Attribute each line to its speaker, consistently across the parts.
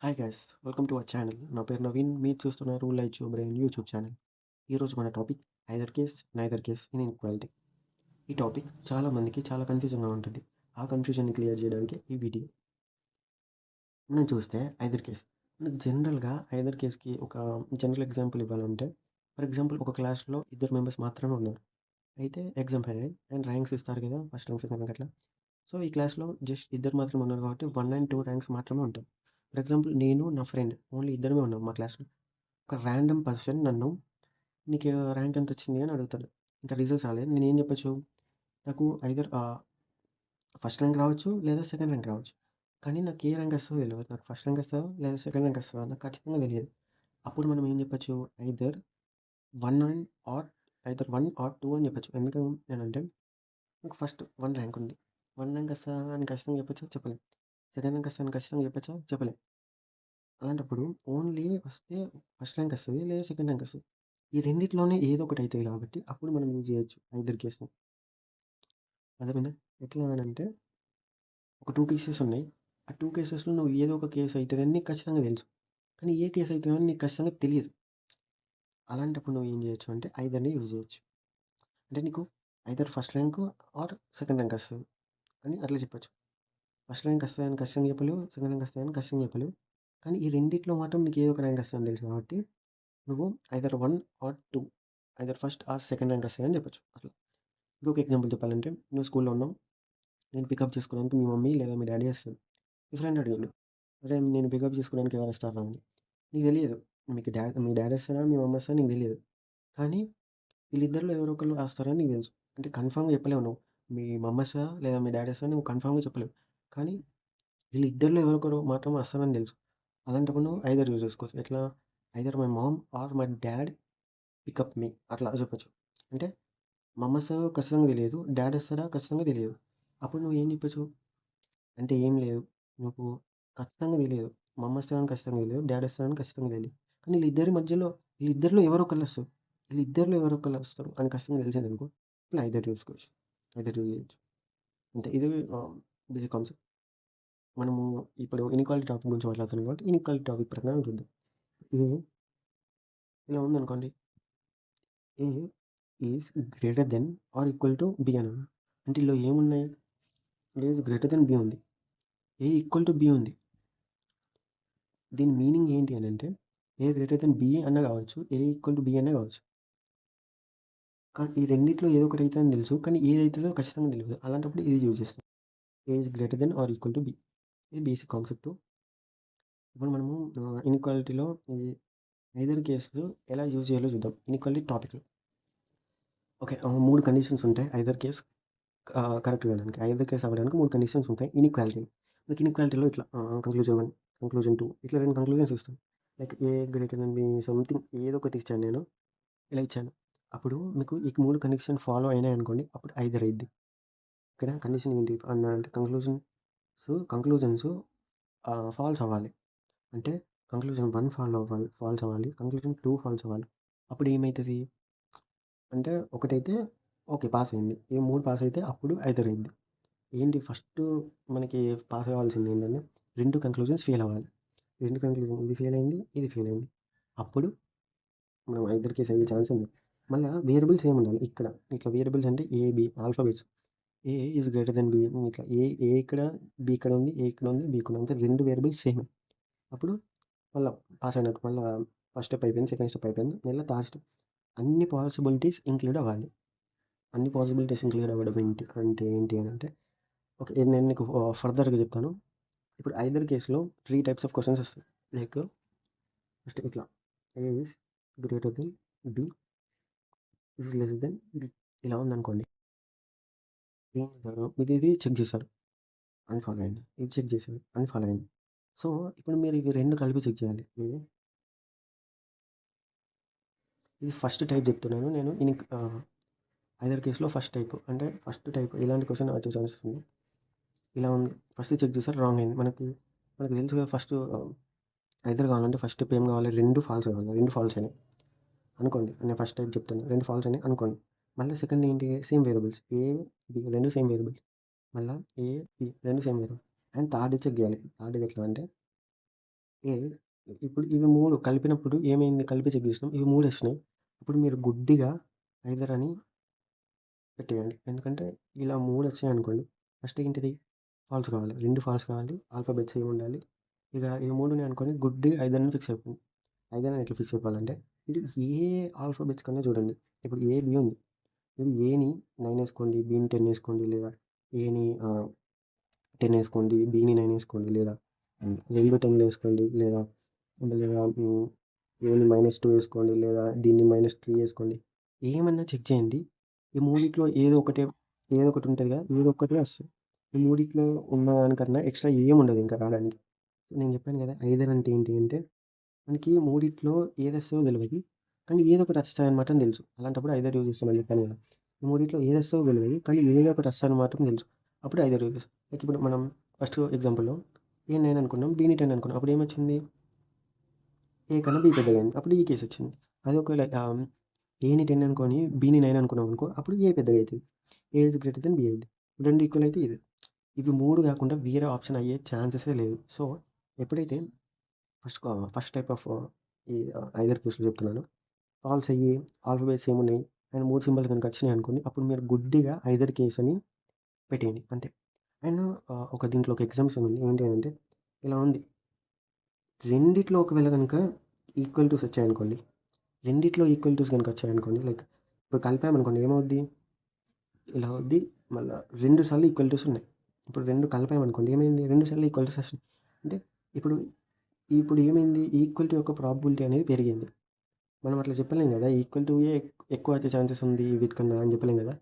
Speaker 1: Hi guys welcome to our channel. నా పేరు నవీన్. మీరు చూస్తున్నారు light your brain YouTube channel. ఈరోజు మన topic either case neither case in equality. ఈ టాపిక్ చాలా మందికి చాలా కన్ఫ్యూజన్గా ఉంటుంది. ఆ కన్ఫ్యూజన్ని క్లియర్ చేయడానికి ఈ వీడియో. మనం చూస్తే ఐదర్ కేస్ జనరల్గా ఐదర్ కేస్కి ఒక జనరల్ ఎగ్జాంపుల్ ఇవ్వాలంటే, ఫర్ ఎగ్జాంపుల్ ఒక క్లాస్లో ఇద్దరు మెంబర్స్ మాత్రమే ఉన్నారు. అయితే ఎగ్జామ్ అయ్యాయి అండ్ ర్యాంక్స్ ఇస్తారు కదా, ఫస్ట్ ర్యాంక్ సెకండ్ ర్యాంక్ అట్లా. సో ఈ క్లాస్లో జస్ట్ ఇద్దరు మాత్రమే ఉన్నారు కాబట్టి 1 అండ్ 2 ర్యాంక్స్ మాత్రమే ఉంటాయి. ఫర్ ఎగ్జాంపుల్ నేను నా ఫ్రెండ్ ఓన్లీ ఇద్దరమే ఉన్నాం మా క్లాస్లో. ఒక ర్యాండమ్ పర్సన్ నన్ను "నీకు ర్యాంక్ ఎంత వచ్చింది" అని అడుగుతాడు. ఇంకా రిజల్ట్స్ రాలేదు. నేనేం చెప్పొచ్చు? నాకు ఐదర్ ఫస్ట్ ర్యాంక్ రావచ్చు లేదా సెకండ్ ర్యాంక్ రావచ్చు. కానీ నాకు ఏ ర్యాంక్ వస్తదో తెలవదు. నాకు ఫస్ట్ ర్యాంక్ వస్తదా లేదా సెకండ్ ర్యాంక్ వస్తదా నాకు ఖచ్చితంగా తెలియదు. అప్పుడు మనం ఏం చెప్పొచ్చు? Either 1 and or either 1 or 2 అని చెప్పొచ్చు. ఎందుకనంటే నాకు ఫస్ట్ 1 ర్యాంక్ ఉంది. 1 ర్యాంక్ వస్తదా అని ఖచ్చితంగా చెప్పొచ్చా? చెప్పలేం. సెకండ్ ర్యాంక్ వస్తదా అని ఖచ్చితంగా చెప్పొచ్చా? చెప్పలేం. అలాంటప్పుడు ఓన్లీ వస్తే ఫస్ట్ ర్యాంక్ వస్తది లేదా సెకండ్ ర్యాంక్ వస్తది. ఈ రెండిట్లోనే ఏదో ఒకటి అయితది కాబట్టి అప్పుడు మనం యూజ్ చేయొచ్చు ఐదర్ కేస్‌ని. అర్థమైందా? ఎట్లా అనంటే ఒక 2 కేసెస్ ఉన్నాయి. ఆ 2 కేసెస్‌లో నువ్వు ఏదో ఒక కేస్ అయితదని నీకు ఖచ్చితంగా తెలుసు. కానీ ఏ కేస్ అయితదని నీకు ఖచ్చితంగా తెలియదు. అలాంటప్పుడు నువ్వు ఏం చేయొచ్చు అంటే ఐదర్‌ని యూజ్ చేయొచ్చు. అంటే నీకు either first rank are second rank వస్తది అని అట్లా చెప్పొచ్చు. ఫస్ట్ ర్యాంక్ వస్తదని ఖచ్చితంగా చెప్పలేవు. సెకండ్ ర్యాంక్ వస్తదని ఖచ్చితంగా చెప్పలేవు. కానీ ఈ రెండిట్లో మాత్రం నీకు ఏదో ఒక ర్యాంక్ వస్తదని తెలుసు కాబట్టి నువ్వు either 1 or 2 either first or second rank వస్తాయని చెప్పొచ్చు. అట్లా. ఇంకొక ఎగ్జాంపుల్ చెప్పాలంటే నువ్వు స్కూల్‌లో ఉన్నావు. నేను పికప్ చేసుకోవడానికి మీ మమ్మీ లేదా మీ డ్యాడీ వస్తారు. మీ ఫ్రెండ్ అడిగిండు. "అరే! నేను పికప్ చేసుకోవడానికి ఎవరొస్తార్రా" అని. నీకు తెలియదు. మీ డ్యాడీ వస్తారా? మీ మమ్మీ వస్తారా? నీకు తెలియదు. కానీ వీళ్ళిద్దరిలో ఎవరో ఒకళ్ళు వస్తారని నీకు తెలుసు. అంటే కన్ఫర్మ్‌గా చెప్పలేవు నువ్వు. మీ మమ్మీ వస్తదా? లేదా మీ డ్యాడీ వస్తదా? నువ్వు కన్ఫర్మ్‌గా చెప్పలేవు. కానీ వీళ్ళిద్దరిలో ఎవరో ఒకరు మాత్రం వస్తారని తెలుసు. అలాంటప్పుడు నువ్వు ఐదర్ యూజ్ చేసుకోవచ్చు. ఎట్లా? Either my mom or my dad pick up me అట్లా చెప్పొచ్చు. అంటే మమ్మీ వస్తదో ఖచ్చితంగా తెలియదు. డ్యాడ్ వస్తాడా? ఖచ్చితంగా తెలియదు. అప్పుడు నువ్వు ఏం చెప్పొచ్చు? అంటే ఏం లేదు. నువ్వు ఖచ్చితంగా తెలియదు. మమ్మీ వస్తదని ఖచ్చితంగా తెలియదు. డ్యాడీ వస్తాడని ఖచ్చితంగా తెలీదు. కానీ వీళ్ళిద్దరిలో ఎవరో ఒకళ్ళొస్తారు. వీళ్ళిద్దరిలో ఎవరో ఒకళ్ళొస్తారు అని ఖచ్చితంగా తెలిసిందనుకో, ఇలా ఐదర్ చూసుకోవచ్చు. ఐదర్ యూజ్ చేయొచ్చు. అంతే. ఇది బేసిక్ కాన్సెప్ట్. మనము ఇప్పుడు ఇన్‌ఈక్వాలిటీ టాపిక్ గురించి మాట్లాడుతున్నాం కాబట్టి, ఇన్‌ఈక్వాలిటీ టాపిక్ ప్రకారం చూద్దాం. ఏ ఇలా ఉందనుకోండి. A is greater than or equal to B అన్నాను. అంటే ఈళ్ళో ఏమున్నాయి? A is greater than B ఉంది. ఏ ఈక్వల్ టు బి ఉంది. దీని మీనింగ్ ఏంటి అనంటే, ఏ గ్రేటర్ దెన్ బి అన్నా గావచ్చు, ఏ ఈక్వల్ టు బి అన్నా గావచ్చు. కానీ ఈ రెండిట్లో ఏదో ఒకటి అయితదని తెలుసు. కానీ ఏదైతదో ఖచ్చితంగా తెలవదు. అలాంటప్పుడు ఇది యూజ్ చేస్తాం. A is greater than or equal to B. ఇది బేసిక్ కాన్సెప్ట్. ఇప్పుడు మనము ఇన్‌ఈక్వాలిటీలో ఈ ఐదర్ కేస్‌లు ఎలా యూజ్ చేయాలో చూద్దాం. ఇన్‌ఈక్వాలిటీ టాపిక్‌లో. ఓకే. 3 కండిషన్స్ ఉంటాయి. ఐదర్ కేస్ కరెక్ట్ కావడానికి. ఐదర్ కేస్ అవ్వడానికి 3 కండిషన్స్ ఉంటాయి ఇన్‌ఈక్వాలిటీ. మీకు ఇన్‌ఈక్వాలిటీలో ఇట్లా కంక్లూజన్ 1, కంక్లూజన్ 2 ఇట్లా 2 కంక్లూజన్స్ ఇస్తాం. Like A greater than be something ఏదో ఒకటి ఇచ్చాను నేను. ఇలా ఇచ్చాను. అప్పుడు మీకు ఈ 3 కండిషన్ ఫాలో అయినాయనుకోండి. అప్పుడు ఐదర్ అయిద్ది. ఓకేనా? కండిషన్ ఏంటి అంటే కంక్లూజన్స్ ఫాల్స్ అవ్వాలి. అంటే కంక్లూజన్ 1 ఫాల్స్ అవ్వాలి. కంక్లూజన్ 2 ఫాల్స్ అవ్వాలి. అప్పుడు ఏమైతది? అంటే ఒకటైతే ఓకే. పాస్ అయింది. ఈ 3 పాస్ అయితే అప్పుడు ఐదర్ అయింది. ఏంటి ఫస్టు మనకి పాస్ అవ్వాల్సింది ఏంటంటే 2 కంక్లూజన్స్ ఫెయిల్ అవ్వాలి. 2 కంక్లూజన్ ఇది ఫెయిల్ అయింది. ఇది ఫెయిల్ అయింది. అప్పుడు మనం ఐదర్ కేస్ అయ్యే ఛాన్స్ ఉంది. మళ్ళా వేరియబుల్స్ ఏముండాలి ఇక్కడ. ఇట్లా వేరియబుల్స్ అంటే A, B alphabets. A is greater than B ఇట్లా ఏ ఇక్కడ, బి ఇక్కడ ఉంది. ఏ ఇక్కడ ఉంది. బి ఇక్కడ ఉంది. అంటే 2 వేరియబుల్స్ సేమే. అప్పుడు మళ్ళా పాస్ అయినట్టు. మళ్ళా ఫస్ట్ స్టెప్ అయిపోయింది. సెకండ్ స్టెప్ అయిపోయింది. మళ్ళా థర్డ్ స్టెప్ అన్ని పాసిబిలిటీస్ ఇంక్లూడ్ అవ్వాలి. అన్ని పాసిబిలిటీస్ ఇంక్లూడ్ అవ్వడం ఏంటి అంటే ఏంటి అనంటే ఓకే. ఇది నేను నీకు ఫర్దర్‌గా చెప్తాను. ఇప్పుడు ఐదర్ కేస్‌లో 3 టైప్స్ ఆఫ్ క్వెషన్స్ వస్తాయి. లైక్ ఫస్ట్ ఇట్లా A is greater than B is less than B ఇలా ఉందనుకోండి. ఏం చేశారు? ఇది చెక్ చేశారు. అన్‌ఫాలో అయింది. ఇది చెక్ చేశారు. అన్‌ఫాలో అయింది. సో, ఇప్పుడు మీరు ఇవి 2 కలిపి చెక్ చేయాలి. ఇది ఫస్ట్ టైప్ చెప్తున్నాను నేను. ఐదర్ కేస్‌లో ఫస్ట్ టైప్. అంటే ఫస్ట్ టైప్ ఇలాంటి క్వెషన్ వచ్చే ఛాన్సెస్ ఉంది. ఇలా ఉంది. ఫస్ట్ చెక్ చేశారు రాంగ్ అయింది. మనకు తెలుసు కదా ఫస్ట్ ఐదర్ కావాలంటే ఫస్ట్ స్టెప్ ఏం కావాలి? 2 ఫాల్స్ కావాలి. 2 ఫాల్స్ అయినాయి అనుకోండి. నేను ఫస్ట్ టైప్ చెప్తున్నా. 2 ఫాల్స్ అయినాయి అనుకోండి. మళ్ళీ సెకండ్ ఏంటి? Same variables. A, B 2 same variables. మళ్ళా A, B 2 same variable. And third check చేయాలి. థర్డ్‌ది ఎట్లా అంటే ఏ ఇప్పుడు ఇవి 3 కలిపినప్పుడు ఏమైంది? కలిపి చెక్ చేసినాం. ఇవి 3 వచ్చినాయి. ఇప్పుడు మీరు గుడ్డిగా ఐదర్ అని పెట్టేయండి. ఎందుకంటే ఇలా 3 వచ్చాయనుకోండి. ఫస్ట్ ఏంటిది? ఫాల్స్ కావాలి. 2 ఫాల్స్ కావాలి. ఆల్ఫాబెట్స్ ఏముండాలి? ఇక ఇవి 3 ఉన్నాయనుకోండి గుడ్డిగా ఐదర్ అని ఫిక్స్ అయిపోయింది. ఐదర్ అని ఎట్లా ఫిక్స్ అయిపోవాలంటే ఇది ఏ ఆల్ఫాబెట్స్ కన్నా చూడండి. ఇప్పుడు ఏ, బి ఉంది. మీరు ఏని 9 ఏసుకోండి. బిని 10 ఏసుకోండి. లేదా ఏని 10 ఏసుకోండి. బిని 9 ఏసుకోండి. లేదా 2 10లు ఏసుకోండి. లేదా లేదా ఏని -2 ఏసుకోండి. లేదా దీన్ని -3 ఏసుకోండి. ఏమన్నా చెక్ చేయండి. ఈ మూడిట్లో ఏదో ఒకటి ఉంటది కదా! ఏదో ఒకటి వస్తది. ఈ మూడిట్లో ఉన్నదానికన్నా ఎక్స్‌ట్రా ఏముండదు ఇంకా రాడానికి. నేను చెప్పాను కదా! ఐదర్ అంటే ఏంటి అంటే మనకి మూడిట్లో ఏదొస్తదో తెలవది. కానీ ఏదో ఒకటి వస్తదనమాట అని తెలుసు. అలాంటప్పుడు ఐదర్ యూజ్ చేస్తామని చెప్పాను కదా! ఈ మూడిట్లో ఏదొస్తదో తెలవదు. కానీ ఏదో ఒకటి వస్తదని మాత్రం తెలుసు. అప్పుడు ఐదర్ యూజ్ చేస్తాం. లైక్ ఇప్పుడు మనం ఫస్ట్ ఎగ్జాంపుల్‌లో ఏ 9 అనుకున్నాం. బిని 10 అనుకున్నాం. అప్పుడు ఏమొచ్చింది? ఏ కన్నా బి పెద్దగయింది. అప్పుడు ఈ కేస్ వచ్చింది. అదే ఒకవేళ ఏని 10 అనుకోని బిని 9 అనుకున్నామనుకో అప్పుడు ఏ పెద్దగయితది. ఏ ఈజ్ గ్రేటర్ దెన్ బి అయిద్ది. 2 ఈక్వల్ అయితే ఇది. ఇవి 3 కాకుండా వేరే ఆప్షన్ అయ్యే ఛాన్సెసే లేదు. సో, ఎప్పుడైతే ఫస్ట్ టైప్ ఆఫ్ ఈ ఐదర్ కేస్‌లో చెప్తున్నాను. ఫాల్స్ అయ్యి ఆల్ఫాబెట్స్ ఏమున్నాయి అండ్ 3 సింబల్స్ గనుక వచ్చినాయనుకోండి. అప్పుడు మీరు గుడ్డిగా ఐదర్ కేస్ అని పెట్టేయండి అంతే. అండ్ ఒక దీంట్లో ఒక ఎగ్జామ్షన్ ఉంది. ఏంటి అనంటే ఇలా ఉంది. రెండిట్లో ఒకవేళ గనుక ఈక్వల్ టూస్ వచ్చాయనుకోండి. రెండిట్లో ఈక్వల్ టూస్ గనుక వచ్చాయనుకోండి. లైక్ ఇప్పుడు కలిపామనుకోండి ఏమవుద్ది? ఇలా అవుద్ది. మళ్ళా 2 సార్లు ఈక్వల్ టూస్ ఉన్నాయి. ఇప్పుడు 2 కలిపామనుకోండి ఏమైంది? 2 సార్లు ఈక్వల్ టూస్ వచ్చినాయి. అంటే ఇప్పుడు ఇప్పుడు ఏమైంది? ఈక్వల్ టూ యొక్క ప్రాబబిలిటీ అనేది పెరిగింది. మనం అట్లా చెప్పలేం కదా! ఈక్వల్ టూయే ఎక్కువ వచ్చే ఛాన్సెస్ ఉంది వీటికన్నా అని చెప్పలేం కదా!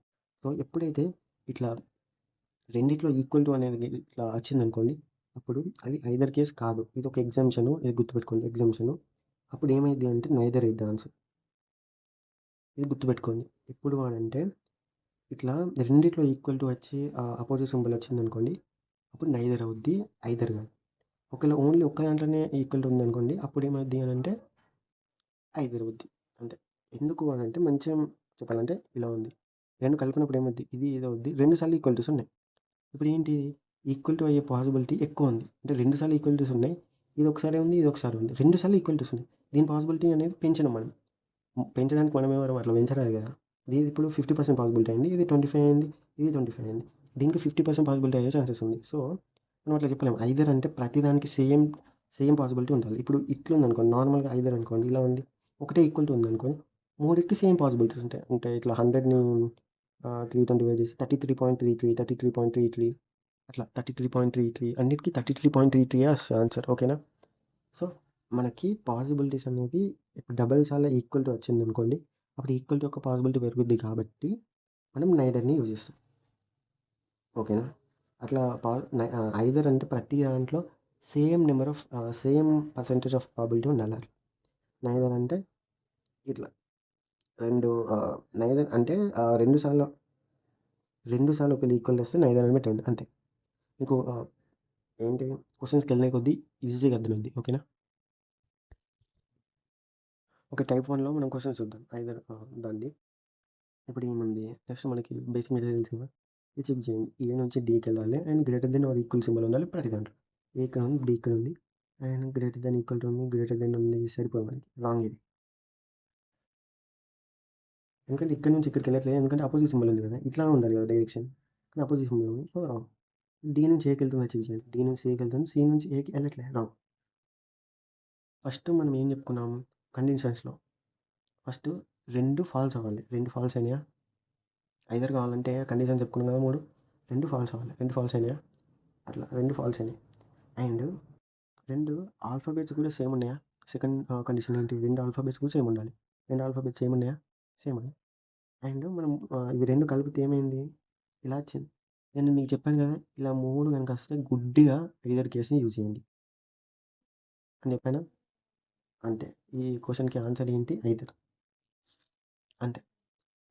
Speaker 1: సో, ఎప్పుడైతే ఇట్లా రెండిట్లో ఈక్వల్ టూ అనేది ఇట్లా వచ్చిందనుకోండి. అప్పుడు అది ఐదర్ కేస్ కాదు. ఇదొక ఎగ్జామ్షను. ఇది గుర్తుపెట్టుకోండి ఎగ్జామ్షను. అప్పుడు ఏమైద్ది అంటే నైదర్ అయిద్ది ఆన్సర్. ఇది గుర్తుపెట్టుకోండి. ఎప్పుడు అనంటే ఇట్లా రెండిట్లో ఈక్వల్ టూ వచ్చి అపోజిట్ సింబల్ వచ్చిందనుకోండి. అప్పుడు నైదర్ అవుద్ది. ఐదర్ కాదు. ఒకవేళ ఓన్లీ ఒక్క దాంట్లోనే ఈక్వల్ టూ ఉందనుకోండి. అప్పుడు ఏమైద్ది అనంటే ఐదర్ అవుద్ది. అంతే. ఎందుకు అనంటే మంచిగా చెప్పాలంటే ఇలా ఉంది. 2 కలిపినప్పుడు ఏమైద్ది? ఇది అవుద్ది. 2 సార్లు ఈక్వల్ టూస్ ఉన్నాయి. ఇప్పుడేంటి ఈక్వల్ టూ అయ్యే పాసిబిలిటీ ఎక్కువుంది. అంటే 2 సార్లు ఈక్వల్ టూస్ ఉన్నాయి. ఇదొకసారే ఉంది. ఇదొకసారి ఉంది. 2 సార్లు ఈక్వల్ టూస్ ఉన్నాయి. దీని పాసిబిలిటీ అనేది పెంచినాం మనం. పెంచడానికి మనమెవరం అట్లా పెంచరాదు కదా! ఇది ఇప్పుడు 50% పాసిబిలిటీ అయింది. ఇది 25 అయింది. ఇది 25 అయింది. దీనికి 50% పాసిబిలిటీ అయ్యే ఛాన్సెస్ ఉంది. సో, మనం అట్లా చెప్పలేం. ఐదర్ అంటే ప్రతిదానికి సేమ్ పాసిబిలిటీ ఉండాలి. ఇప్పుడు ఇట్లుందనుకోండి నార్మల్‌గా ఐదర్ అనుకోండి ఇలా ఉంది. ఒకటే ఈక్వల్ టూ ఉందనుకోండి. మూడిటికి సేమ్ పాసిబిలిటీస్ ఉంటాయి. అంటే ఇట్లా 100ని 3తోని డివైడ్ చేసి 33.33, 33.33 అట్లా 33.33 అన్నిటికి 33.33 వస్తది ఆన్సర్. ఓకేనా? సో, మనకి పాసిబిలిటీస్ అనేది ఇప్పుడు డబుల్ సార్లు ఈక్వల్ టూ వచ్చిందనుకోండి. అప్పుడు ఈక్వల్ టూ యొక్క పాసిబిలిటీ పెరుగుద్ది కాబట్టి మనం నైదర్‌ని యూజ్ చేస్తాం. ఓకేనా? అట్లా ఐదర్ అంటే ప్రతి దాంట్లో సేమ్ పర్సెంటేజ్ ఆఫ్ ప్రాబబిలిటీ ఉండాలి అట్లా. నైదర్ అంటే ఇట్లా 2 నైదర్ అంటే 2 సార్లు ఒకవేళ ఈక్వల్ వస్తే నైదర్ అని పెట్టండి అంతే. మీకు ఏంటి క్వెషన్స్‌కెళ్ళే కొద్దీ ఈజీగా అర్థమైద్ది. ఓకేనా? ఓకే. టైప్ 1లో మనం క్వెషన్స్ చూద్దాం. దాన్ని ఇప్పుడు ఏముంది? నెక్స్ట్ మనకి బేసిక్ మెథడ్ తెలుసు కదా! ఇది చెక్ చేయండి. ఏ నుంచి డీకెళ్ళాలి and greater than or equal symbol ఉండాలి ప్రతి దాంట్లో. ఏ ఇక్కడ ఉంది, బి ఇక్కడ ఉంది and greater than equal to ఉంది, గ్రేటర్ దెన్ ఉంది సరిపోదు మనకి. రాంగ్ ఇది. ఎందుకంటే ఇక్కడ నుంచి ఇక్కడికి వెళ్ళట్లేదు. ఎందుకంటే అపోజిట్ సింబల్ ఉంది కదా! ఇట్లా ఉండాలి కదా డైరెక్షన్. కానీ అపోజిట్ సింబల్ ఉంది. So, wrong. డి నుంచి ఏకి వెళ్తుందో చెక్ చేయండి. డి నుంచి ఏకి వెళ్తుంది. సి నుంచి ఏకి వెళ్ళట్లే. రాంగ్. ఫస్ట్ మనం ఏం చెప్పుకున్నాము కండిషన్స్‌లో. ఫస్ట్ 2 ఫాల్స్ అవ్వాలి. 2 ఫాల్స్ అయినాయా? ఐదర్ కావాలంటే కండిషన్స్ చెప్పుకున్నాం కదా 3. 2 ఫాల్స్ అవ్వాలి. 2 ఫాల్స్ అయినాయా? అట్లా 2 ఫాల్స్ అయినాయి. అండ్ 2 ఆల్ఫాబెట్స్ కూడా సేమ్ ఉన్నాయా? సెకండ్ కండిషన్ ఏంటి? 2 ఆల్ఫాబెట్స్ కూడా సేమ్ ఉండాలి. 2 ఆల్ఫాబెట్స్ సేమ్ ఉన్నాయా? సేమ్ ఉన్నాయి. అండ్ మనం ఇవి 2 కలిపితే ఏమైంది? ఇలా వచ్చింది. నేను మీకు చెప్పాను కదా! ఇలా 3 గనుక వస్తే గుడ్డిగా ఐదర్ కేస్‌ని యూజ్ చేయండి అని చెప్పానా? అంతే. ఈ క్వెషన్‌కి ఆన్సర్ ఏంటి? ఐదర్. అంతే.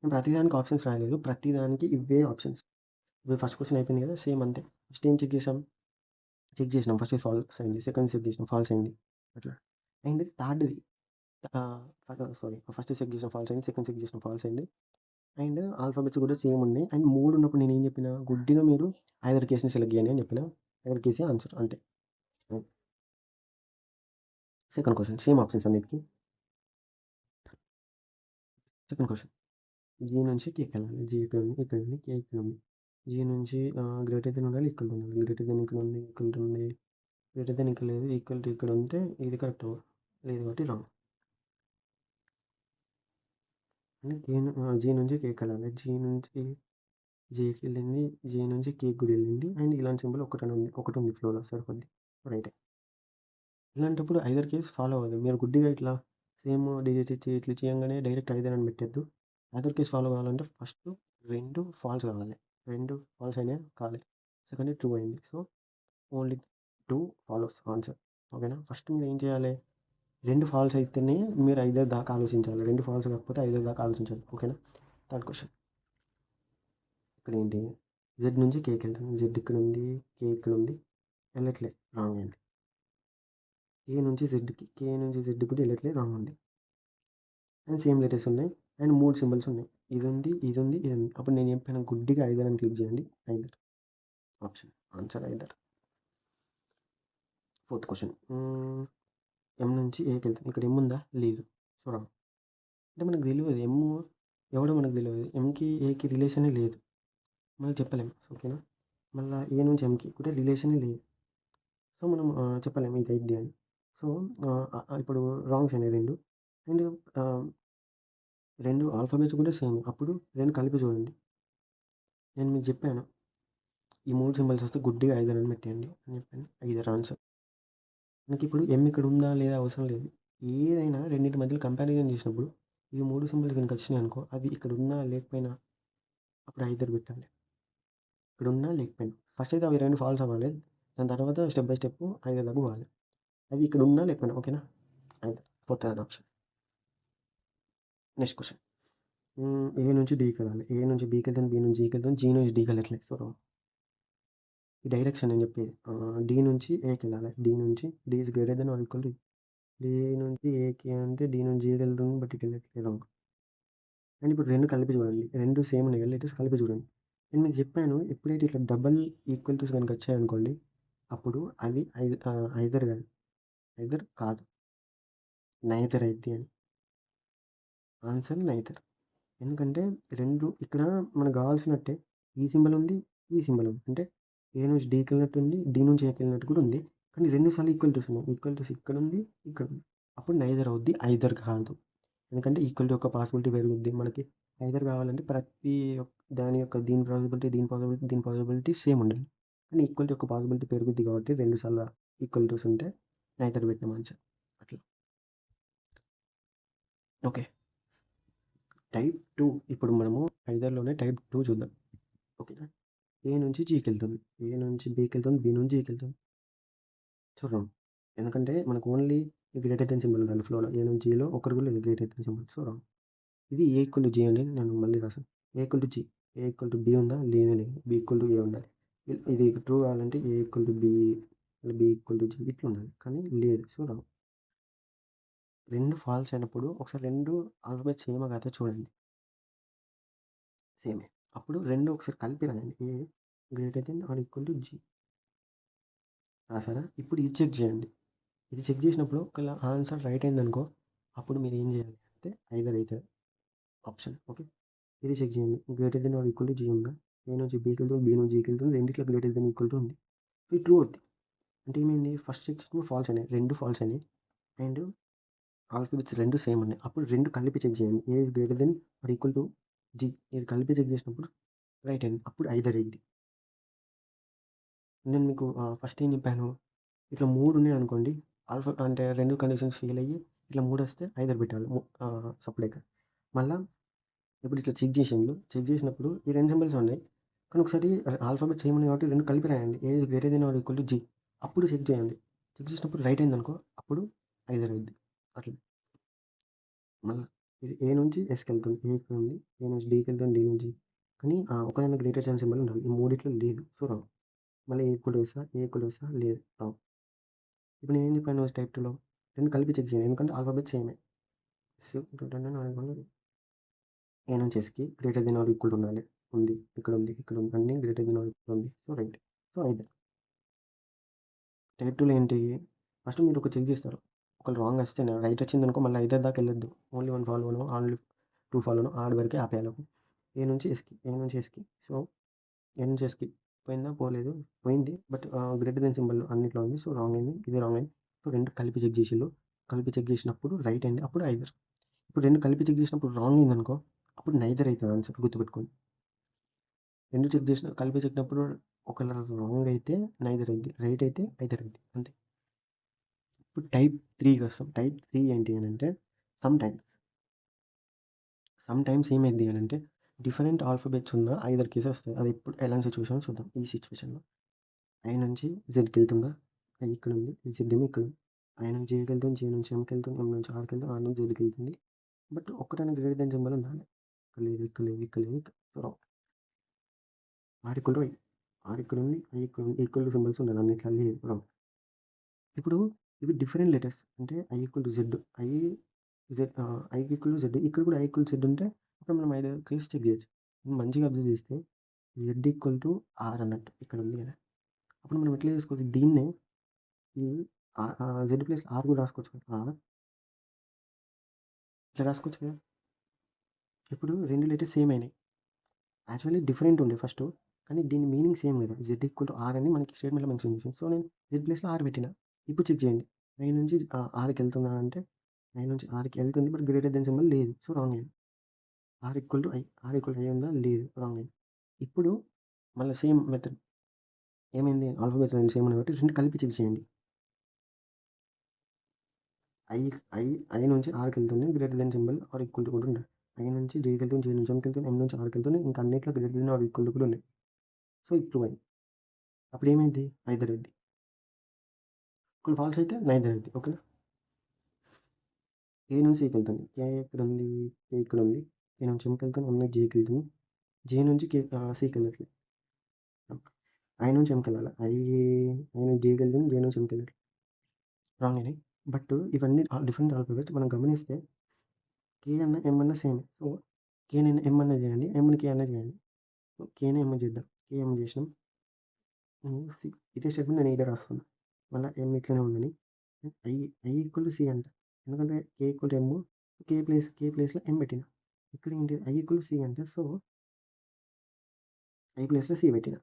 Speaker 1: నేను ప్రతిదానికి ఆప్షన్స్ రాయలేదు. ప్రతిదానికి ఇవే ఆప్షన్స్. ఇప్పుడు ఫస్ట్ క్వెషన్ అయిపోయింది కదా! సేమ్ అంతే. ఫస్ట్ ఏం చెక్ చేసాం? చెక్ చేసినాం. ఫస్ట్ ఫాల్స్ అయింది. సెకండ్ చెక్ చేసినాం ఫాల్స్ అయింది. అట్లా. అండ్ థర్డ్‌ది ఫస్ట్ చెక్ చేసిన ఫాల్స్ అయింది. సెకండ్ చెక్ చేసిన ఫాల్స్ అయింది. అండ్ ఆల్ఫాబెట్స్ కూడా సేమ్ ఉన్నాయి. అండ్ 3 ఉన్నప్పుడు నేనేం చెప్పినా? గుడ్డిగా మీరు ఐదర్ కేస్‌ని సెలెక్ట్ చేయండి అని చెప్పినా. ఐదర్ కేసే ఆన్సర్ అంతే. సెకండ్ క్వెషన్ సేమ్ ఆప్షన్స్ అన్నిటికి. సెకండ్ క్వెషన్ జీ నుంచి కేకి వెళ్ళాలి. జీ ఇక్కడ ఉంది, ఇక్కడ ఉంది, కే ఇక్కడ ఉంది. జీ నుంచి గ్రేటర్ దెన్ ఉండాలి, ఈక్వల్ టు ఉండాలి. గ్రేటర్ దెన్ ఇక్కడ ఉంది, ఈక్వల్ టు ఉంది, గ్రేటర్ దెన్ ఇక్కడ లేదు, ఈక్వల్ టు ఇక్కడ ఉంటే ఇది కరెక్ట్ లేదు కాబట్టి రాంగ్. అంటే జీ నుంచి కేకి వెళ్ళాలి. జీ నుంచి జేకి వెళ్ళింది, జే నుంచి కేక్ కూడా వెళ్ళింది అండ్ ఇలాంటి సింబల్ ఒకటి ఉంది ఫ్లోలో సరిపోద్ది. రైటే. ఇలాంటప్పుడు ఐదర్ కేస్ ఫాలో అవ్వదు. మీరు గుడ్డిగా ఇట్లా సేమ్ డిజిట్స్ ఇచ్చి ఇట్లా చేయంగానే డైరెక్ట్ ఐదర్ అని పెట్టొద్దు. ఐదర్ కేస్ ఫాలో కావాలంటే ఫస్ట్ 2 ఫాల్స్ కావాలి. 2 ఫాల్స్ అయినాయి కాలే. సెకండ్ ట్రూ అయింది. So only 2 follows answer. ఓకేనా? ఫస్ట్ మీరు ఏం చేయాలి? 2 ఫాల్స్ అయితేనే మీరు ఐదర్ దాకా ఆలోచించాలి. 2 ఫాల్స్ కాకపోతే ఐదర్ దాకా ఆలోచించాలి. ఓకేనా? థర్డ్ క్వశ్చన్ ఇక్కడ ఏంటి? జెడ్ నుంచి కేకి వెళ్తుంది. జెడ్ ఇక్కడ ఉంది, కే ఇక్కడ ఉంది, వెళ్ళట్లే రాంగ్ అయింది. కే నుంచి జెడ్ కూడా వెళ్ళట్లే రాంగ్ ఉంది. అండ్ సేమ్ లెటర్స్ ఉన్నాయి అండ్ 3 సింబల్స్ ఉన్నాయి. ఇది ఉంది, ఇది ఉంది, ఇది ఉంది. అప్పుడు నేను చెప్పాను గుడ్డిగా ఐదర్ అని క్లిక్ చేయండి. Either option answer either. Fourth question ఎం నుంచి ఏకి వెళ్తుంది. ఇక్కడ ఎం ఉందా? లేదు. So wrong. అంటే మనకు తెలియదు ఎమ్ ఎవడో మనకు తెలియదు. ఎంకి ఏకి రిలేషనే లేదు. మనకి చెప్పలేము. ఓకేనా? మళ్ళీ ఏ నుంచి ఎంకి కూడా రిలేషనే లేదు. సో మనం చెప్పలేము ఇది అయిద్ది అని. సో ఇప్పుడు రాంగ్స్ అనేవి 2 అండ్ 2 ఆల్ఫాబెట్స్ కూడా సేమ్. అప్పుడు 2 కలిపి చూడండి. నేను మీకు చెప్పాను ఈ 3 సింబల్స్ వస్తే గుడ్డిగా ఐదర్ అని పెట్టేయండి అని చెప్పాను. Either answer. మనకి ఇప్పుడు ఎం ఇక్కడ ఉందా లేదా అవసరం లేదు. ఏదైనా రెండింటి మధ్యలో కంపారిజన్ చేసినప్పుడు ఈ 3 సింబల్స్ కనుక వచ్చినాయి అనుకో, అది ఇక్కడ ఉన్నా లేకపోయినా అప్పుడు ఐదర్ పెట్టాలి. ఇక్కడ ఉన్నా లేకపోయినా ఫస్ట్ అయితే అవి 2 ఫాల్స్ అవ్వాలి. దాని తర్వాత స్టెప్ బై స్టెప్ ఐదర్ దాకా పోవాలి. అది ఇక్కడ ఉన్నా లేకపోయినా. ఓకేనా? Either fourth option. Next question A నుంచి డీకి వెళ్ళాలి. ఏ నుంచి బీకి వెళ్తాను, బీ నుంచి జీకి వెళ్తాను, జీ నుంచి డీకి వెళ్ళట్లేదు. సో ఈ డైరెక్షన్ అని చెప్పేది డి నుంచి ఏకి వెళ్ళాలి. డి నుంచి D is greater than or equal to D నుంచి ఏకి అంటే డి నుంచి జీకి వెళ్తుంది బట్ ఇటు వెళ్ళట్లేదు రాంగ్. అండ్ ఇప్పుడు 2 కలిపి చూడండి. 2 సేమ్ ఉన్నాయి లెటర్స్ కలిపి చూడండి. నేను మీకు చెప్పాను ఎప్పుడైతే ఇట్లా డబల్ ఈక్వల్ టుస్ కనుక వచ్చాయనుకోండి అప్పుడు అది ఐదర్ కాదు, ఐదర్ కాదు, నైదర్ అయితే అని. Answer neither. ఎందుకంటే 2 ఇక్కడ మనకు కావాల్సినట్టే ఈ సింబల్ ఉంది, ఈ సింబల్ ఉంది. అంటే ఏ నుంచి డీకి వెళ్ళినట్టు ఉంది, డి నుంచి ఏకి వెళ్ళినట్టు కూడా ఉంది. కానీ 2 సార్లు ఈక్వల్ టుస్ ఉన్నాయి. ఈక్వల్ టుస్ ఇక్కడ ఉంది, ఇక్కడ ఉంది. అప్పుడు నైదర్ అవుద్ది, ఐదర్ కాదు. ఎందుకంటే ఈక్వల్ టు యొక్క పాసిబిలిటీ పెరుగుద్ది. మనకి ఐదర్ కావాలంటే ప్రతి దాని యొక్క దీని పాసిబిలిటీ, దీని పాసిబిలిటీ, దీని పాసిబిలిటీ సేమ్ ఉండాలి. కానీ ఈక్వల్ టు యొక్క పాసిబిలిటీ పెరుగుద్ది కాబట్టి 2 సార్లు ఈక్వల్ టుస్ ఉంటే నైదర్ పెట్టిన ఆన్సర్. అట్లా. ఓకే. టైప్ 2 ఇప్పుడు మనము ఐదర్లోనే టైప్ 2 చూద్దాం. ఓకేనా? ఏ నుంచి జీకి వెళ్తుంది, ఏ నుంచి బీకి వెళ్తుంది, బి నుంచి జీకి వెళ్తుంది. చూద్దాం. ఎందుకంటే మనకు ఓన్లీ గ్రేటర్ దెన్ సింబల్ ఉండాలి ఫ్లోలో. ఏ నుంచి జీలో ఒకటి కూడా లేదు greater than symbol. So wrong. ఇది ఏ ఈక్వల్ టు జీ అండి. నేను మళ్ళీ రాసాను. A equal to G. A equal to B ఉందా? లేదే లేదు. బి ఈక్వల్ టు ఏ ఉండాలి. ఇది ట్రూ కావాలంటే A equal to B, B equal to G ఇట్లా ఉండాలి. కానీ లేదు. So wrong. 2 ఫాల్స్ అయినప్పుడు ఒకసారి 2 ఆల్ఫాబెట్స్ సేమ్ కదా చూడండి. సేమే. అప్పుడు 2 ఒకసారి కలిపి రాయండి. A greater than or equal to G రాసారా? ఇప్పుడు ఇది చెక్ చేయండి. ఇది చెక్ చేసినప్పుడు ఒకవేళ ఆన్సర్ రైట్ అయిందనుకో అప్పుడు మీరు ఏం చేయాలి అంటే ఐదర్ అవుతుంది ఆప్షన్. ఓకే. ఇది చెక్ చేయండి. Greater than or equal to G ఉందా? ఏ నుంచి బీకి వెళ్తుంది, బీ నుంచి జీకి వెళ్తుంది, రెండిట్లో గ్రేటర్ దెన్ ఈక్వల్ టు ఉంది. ఇది ట్రూ అవుతుంది. అంటే ఏమైంది? ఫస్ట్ చెక్ చేసినప్పుడు ఫాల్స్ అయినాయి, 2 ఫాల్స్ అయినాయి అండ్ ఆల్ఫాబెట్స్ 2 సేమ్ ఉన్నాయి. అప్పుడు 2 కలిపి చెక్ చేయండి. A is greater than or equal to G. ఇది కలిపి చెక్ చేసినప్పుడు రైట్ అయింది. అప్పుడు ఐదర్ అయింది. నేను మీకు ఫస్ట్ ఏం చెప్పాను? ఇట్లా 3 ఉన్నాయి అనుకోండి, ఆల్ఫా అంటే 2 కండిషన్స్ ఫెయిల్ అయ్యి ఇట్లా 3 వస్తే ఐదర్ పెట్టాలి సపరేట్గా. మళ్ళీ ఇప్పుడు ఇట్లా చెక్ చేసిండ్రు. చెక్ చేసినప్పుడు ఈ 2 సింబల్స్ ఉన్నాయి. కానీ ఒకసారి ఆల్ఫాబెట్స్ ఏమున్నాయి కాబట్టి 2 కలిపి రాయండి. A is greater than or equal to G. అప్పుడు చెక్ చేయండి. చెక్ చేసినప్పుడు రైట్ అయిందనుకో అప్పుడు ఐదర్ అయింది. అట్లా. మళ్ళీ ఇది ఏ నుంచి ఎస్కి వెళ్తుంది, ఏ ఇక్కడ ఉంది, ఏ నుంచి డీకి వెళ్తుంది, డి నుంచి. కానీ ఒకదాన్ని గ్రేటర్ దాన్ సింబల్ ఉండాలి. ఈ మూడిట్లో లేదు. So wrong. మళ్ళీ ఏ ఈక్వల్ వేస్తా, ఏ ఈక్వల్ వేస్తా, లేదు రాంగ్. ఇప్పుడు నేను ఏం చెప్పాను టైప్ 2లో 2 కలిపి చెక్ చేయండి. ఎందుకంటే ఆల్ఫాబెట్స్ సేమే. సో ఏ నుంచి ఎస్కి గ్రేటర్ దెన్ ఆర్ ఈక్వల్ ఉండాలి. ఉంది, ఇక్కడ ఉంది, ఇక్కడ ఉంది, అన్నీ గ్రేటర్ దెన్ ఆర్ ఈక్వల్ ఉంది. So right. So either. Type 2లో ఏంటి? ఫస్ట్ మీరు ఒక చెక్ చేస్తారు. ఒకవేళ రాంగ్ వస్తే రైట్ వచ్చిందనుకో మళ్ళీ ఐదర్ దాకా వెళ్ళొద్దు. ఓన్లీ 1 ఫాలోనో, ఓన్లీ 2 ఫాలోనో ఆడ వరకే ఆపేయాలి. ఏ నుంచి ఎస్‌కి. సో, ఏ నుంచి ఎస్‌కి పోయిందా? పోలేదు. పోయింది. బట్ గ్రేటర్ దెన్ సింబల్ అన్నిట్లో ఉంది. సో, రాంగ్ అయింది. ఇది రాంగ్ అయింది. సో, 2 కలిపి చెక్ చేసిల్లు. కలిపి చెక్ చేసినప్పుడు రైట్ అయింది. అప్పుడు ఐదర్. ఇప్పుడు 2 కలిపి చెక్ చేసినప్పుడు రాంగ్ అయిందనుకో అప్పుడు నైదర్ అయితది ఆన్సర్ గుర్తుపెట్టుకోండి. 2 చెక్ కలిపి చెప్పినప్పుడు ఒకవేళ రాంగ్ అయితే నైదర్ అయింది. రైట్ అయితే ఐదర్ అయింది. అంతే. ఇప్పుడు టైప్ 3కి వస్తాం. టైప్ 3 ఏంటి అనంటే సమ్ టైమ్స్ ఏమైద్ది అనంటే డిఫరెంట్ ఆల్ఫాబెట్స్ ఉన్న ఐదర్ కేసెస్ వస్తాయి. అది ఇప్పుడు ఎలాంటి సిచ్యువేషనో చూద్దాం. ఈ సిచ్యువేషన్‌లో ఐ నుంచి జెడ్‌కెళ్తుందా? ఐ ఇక్కడుంది. జెడ్ ఏమో ఇక్కడుంది. ఐ నుంచి ఏకి వెళ్తుంది. జే నుంచి ఎంకి వెళ్తుంది. ఎం నుంచి ఆర్‌కి వెళ్తుంది. ఆర్ నుంచి జెడ్‌కి వెళ్తుంది. బట్ ఒక్కటైనా గ్రేటర్ దెన్ సింబల్ ఉండాలి. ఇక్కడ లేదు. ఇక్కడ లేదు. ఇక్కడ లేదు. Wrong. R equal to I. R ఇక్కడుంది. ఐ ఇక్కడుంది. ఈక్వల్ టు సింబల్స్ ఉండాలి. అన్నిట్లో లేదు. రాంగ్. ఇప్పుడు ఇవి డిఫరెంట్ లెటర్స్. అంటే I equal to Z. I equal to Z. ఇక్కడ కూడా ఐ ఈక్వల్ టు జెడ్ ఉంటే అప్పుడు మనం ఐదర్ కేస్ చెక్ చేయొచ్చు. మంచిగా అబ్జర్వ్ చేస్తే జెడ్ ఈక్వల్ టు ఆర్ అన్నట్టు ఇక్కడ ఉంది కదా! అప్పుడు మనం ఎట్లా చేసుకోవచ్చు? దీన్నే ఈ జెడ్ ప్లేస్‌లో ఆర్ కూడా రాసుకోవచ్చు కదా! ఇట్లా రాసుకోవచ్చు కదా! ఇప్పుడు 2 లెటర్స్ సేమ్ అయినాయి. యాక్చువల్లీ డిఫరెంట్ ఉండే ఫస్టు. కానీ దీని మీనింగ్ సేమ్ కదా! జెడ్ ఈక్వల్ టు ఆర్ అని మనకి స్టేట్మెంట్‌లో మెన్షన్ చేసింది. సో, నేను జెడ్ ప్లేస్‌లో ఆర్ పెట్టిన. ఇప్పుడు చెక్ చేయండి. ఐ నుంచి ఆర్‌కి వెళ్తుందా అంటే ఐ నుంచి ఆర్‌కి వెళ్తుంది. బట్ గ్రేటర్ దెన్ సింబల్ లేదు. సో, రాంగ్ అయింది. R equal to I. R equal to I ఉందా? లేదు. రాంగ్ అయింది. ఇప్పుడు మళ్ళీ సేమ్ మెథడ్. ఏమైంది? ఆల్ఫాబెట్స్ 2 సేమ్ ఉన్నాయి కాబట్టి 2 కలిపి చెక్ చేయండి. ఐ ఐ ఐ నుంచి ఆర్‌కి వెళ్తుంది. Greater than symbol or equal to కూడా ఉండాలి. ఐ నుంచి జేకి వెళ్తుంది. జే నుంచి ఎంకి వెళ్తుంది. ఎం నుంచి ఆర్‌కి వెళ్తుంది. ఇంకా అన్నిట్లో greater than or equal to కూడా ఉన్నాయి. సో, ఇది ప్రూవ్ అయింది. అప్పుడు ఏమైంది? ఐదర్ అయింది. ఒకవేళ ఫాల్స్ అయితే నైదర్ అయింది. ఓకేనా? ఏ నుంచి సికి వెళ్తుంది. కే ఎక్కడుంది? కే ఇక్కడుంది. కే నుంచి ఎంకి వెళ్తుంది. ఎం నుంచి జేకి వెళ్తుంది. జే నుంచి సికి వెళ్ళట్లేదు. ఐ నుంచి ఎంకి వెళ్ళాలి. ఐ నుంచి జేకి వెళ్తుంది. జే నుంచి ఎంకి వెళ్ళట్లేదు. రాంగ్ అయినాయి. బట్ ఇవన్నీ డిఫరెంట్ ఆల్ఫాబెట్స్ మనం గమనిస్తే కే అన్న ఎం అన్న సేమ్. సో, కేని ఎం అన్న చేయండి. ఎంని కే అన్న చేయండి. సో, కేని ఎం చేద్దాం. కే ఎం చేసినాం. సి ఇదే స్టేట్మెంట్ నేను ఈడ రాస్తున్నా. మళ్ళీ ఎం ఇట్లనే ఉండని. I I equal to C అంట. ఎందుకంటే కే ఈక్వల్ టు ఎమ్. కే ప్లేస్‌లో ఎం పెట్టిన. ఇక్కడ ఏంటి ఐ ఈక్వల్ టు సి అంటే సో, ఐ ప్లేస్‌లో సి పెట్టిన.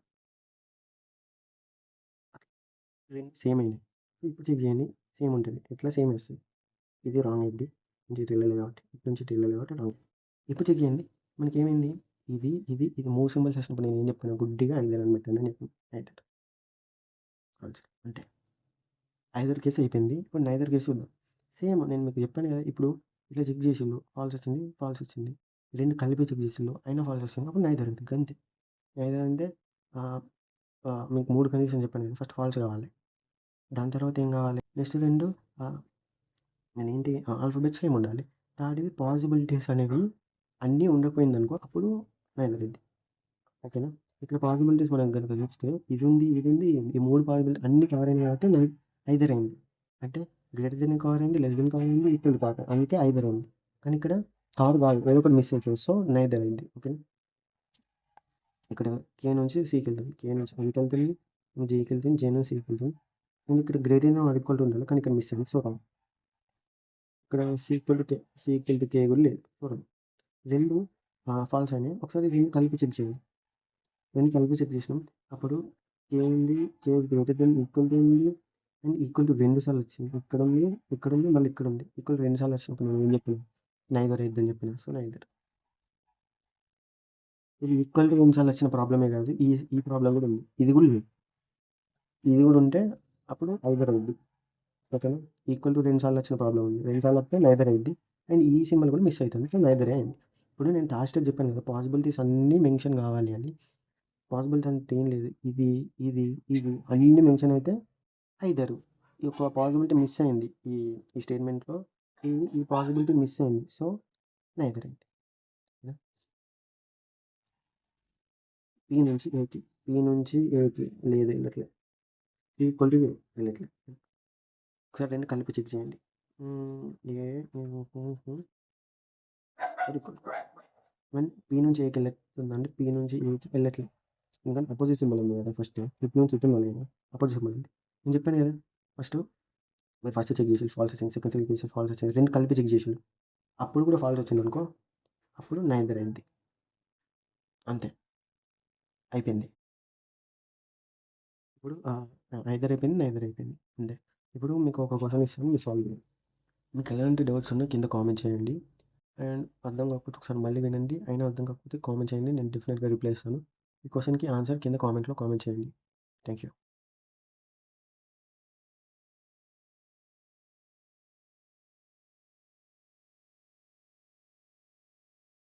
Speaker 1: 2 సేమ్ అయినాయి. ఇప్పుడు చెక్ చేయండి. సేమ్ ఉంటది. ఎట్లా సేమ్ వస్తది. ఇది రాంగ్ అయిద్ది. నుంచి ఇటు వెళ్ళలే కాబట్టి. ఇటు నుంచి ఇటు వెళ్ళలే కాబట్టి రాంగ్. ఇప్పుడు చెక్ చేయండి. మనకేమైంది? ఇది 3 సింబల్స్ వచ్చినప్పుడు నేను ఏం చెప్పాను? గుడ్డిగా ఐదర్ అని పెట్టాను అని చెప్పాను. ఐదర్. అంతే. ఐదర్ కేస్ అయిపోయింది. ఇప్పుడు నైదర్ కేస్ చూద్దాం. సేమ్ నేను మీకు చెప్పాను కదా! ఇప్పుడు ఇట్లా చెక్ చేసిల్లు. ఫాల్స్ వచ్చింది. ఫాల్స్ వచ్చింది. 2 కలిపి చెక్ చేసిల్లు. అయినా ఫాల్స్ వచ్చింది. అప్పుడు నైదర్ అంతే. గంతే. నైదర్ అంటే ఆహ్, మీకు 3 కండిషన్స్ చెప్పాను కదా! ఫస్ట్ ఫాల్స్ కావాలి. దాని తర్వాత ఏం కావాలి? నెక్స్ట్ 2 ఆహ్, నేనేంటి ఆల్ఫాబెట్స్ సేమ్ ఉండాలి. థర్డ్‌ది పాసిబిలిటీస్ అనేవి అన్నీ ఉండకపోయిందనుకో అప్పుడు నైదర్ అయిద్ది. ఓకేనా? ఇక్కడ పాసిబిలిటీస్ మనం గనుక చూస్తే ఇది ఉంది. ఈ 3 పాసిబిలిటీ అన్నీ కవర్ అయినాయి కాబట్టి ఐదర్ అయింది. అంటే గ్రేటర్ దెన్ కవర్ అయింది. లెస్ దెన్ కవర్ అయింది. ఈక్వల్ టు కవర్ అందుకే ఐదర్ అయింది. కానీ ఇక్కడ కవర్ కాదు. ఏదో ఒకటి మిస్ అయితది. సో, నైదర్ అయింది. ఓకేనా? ఇక్కడ కే నుంచి సికి వెళ్తుంది. కే నుంచి ఎంకి వెళ్తుంది. జేకి వెళ్తుంది. జే నుంచి సికి వెళ్తుంది. అండ్ ఇక్కడ greater than or equal to ఉండాలి. కానీ ఇక్కడ మిస్ అయింది. So, wrong. ఇక్కడ సి ఈక్వల్ టు కే కూడా లేదు. So, wrong. 2 ఫాల్స్ అయినాయి. ఒకసారి 2 కలిపి చెక్ చేయండి. 2 కలిపి చెక్ చేసినాం. అప్పుడు కే ఉంది. కే గ్రేటర్ దెన్ ఈక్వల్ టు ఉంది. అండ్ ఈక్వల్ టు 2 సార్లు వచ్చింది. ఇక్కడుంది. మళ్ళీ ఇక్కడుంది. ఈక్వల్ 2 సార్లు వచ్చినప్పుడు నేను ఏం చెప్పిన? నైదర్ అయిద్దని చెప్పిన. So, neither. ఇది ఈక్వల్ టు 2 సార్లు వచ్చిన ప్రాబ్లమే కాదు. ఈ ప్రాబ్లమ్ కూడా ఉంది. ఇది కూడా లేదు. ఇది కూడా ఉంటే అప్పుడు ఐదర్ అవుద్ది. ఓకేనా? ఈక్వల్ టు 2 సార్లు వచ్చిన ప్రాబ్లమ్ ఉంది. 2 సార్లు వస్తే నైదర్ అయిద్ది. అండ్ ఈ సింబల్ కూడా మిస్ అవుతుంది. సో, నైదరే అయింది. ఇప్పుడు నేను లాస్ట్ స్టెప్ చెప్పాను కదా! పాసిబిలిటీస్ అన్నీ మెన్షన్ కావాలి అని. పాసిబిలిటీ అంటే ఏం లేదు. ఇది అన్నీ మెన్షన్ అయితే ఐదరు. ఈ యొక్క పాసిబిలిటీ మిస్ అయింది. ఈ స్టేట్మెంట్‌లో ఈ పాసిబిలిటీ మిస్ అయింది. సో, నైదర్ అయింది. ఓకేనా? పి నుంచి ఏకి లేదు వెళ్ళట్లేదు. ఈక్వల్ టు ఏ వెళ్ళట్లేదు. ఒకసారి 2 కలిపి చెక్ చేయండి. ఏ ఈక్వల్ పి నుంచి ఏకి వెళ్తుందంటే పి నుంచి ఏకి వెళ్ళట్లేదు. ఎందుకంటే అపోజిట్ సింబల్ ఉంది కదా! ఫస్ట్ ఇటు నుంచి ఇటు ఉంది కదా! అపోజిట్ సింబల్ ఉంది. నేను చెప్పాను కదా! ఫస్టు మీరు ఫస్ట్ చెక్ చేసిర్రు ఫాల్స్ వచ్చింది. సెకండ్ చెక్ చేసిర్రు ఫాల్స్ వచ్చింది. 2 కలిపి చెక్ చేసిర్రు. అప్పుడు కూడా ఫాల్స్ వచ్చిందనుకో, అప్పుడు నైదర్ అయింది. అంతే. అయిపోయింది. ఇప్పుడు నైదర్ అయిపోయింది. నైదర్ అయిపోయింది. అంతే. ఇప్పుడు మీకు ఒక క్వెషన్ ఇస్తాను. మీరు సాల్వ్ చేయండి. మీకు ఎలాంటి డౌట్స్ ఉన్నా కింద కామెంట్ చేయండి. అండ్ అర్థం కాకపోతే ఒకసారి మళ్ళీ వినండి. అయినా అర్థం కాకపోతే కామెంట్ చేయండి. నేను డెఫినిట్‌గా రిప్లై ఇస్తాను. ఈ క్వెషన్‌కి ఆన్సర్ కింద కామెంట్‌లో కామెంట్ చేయండి. Thank you.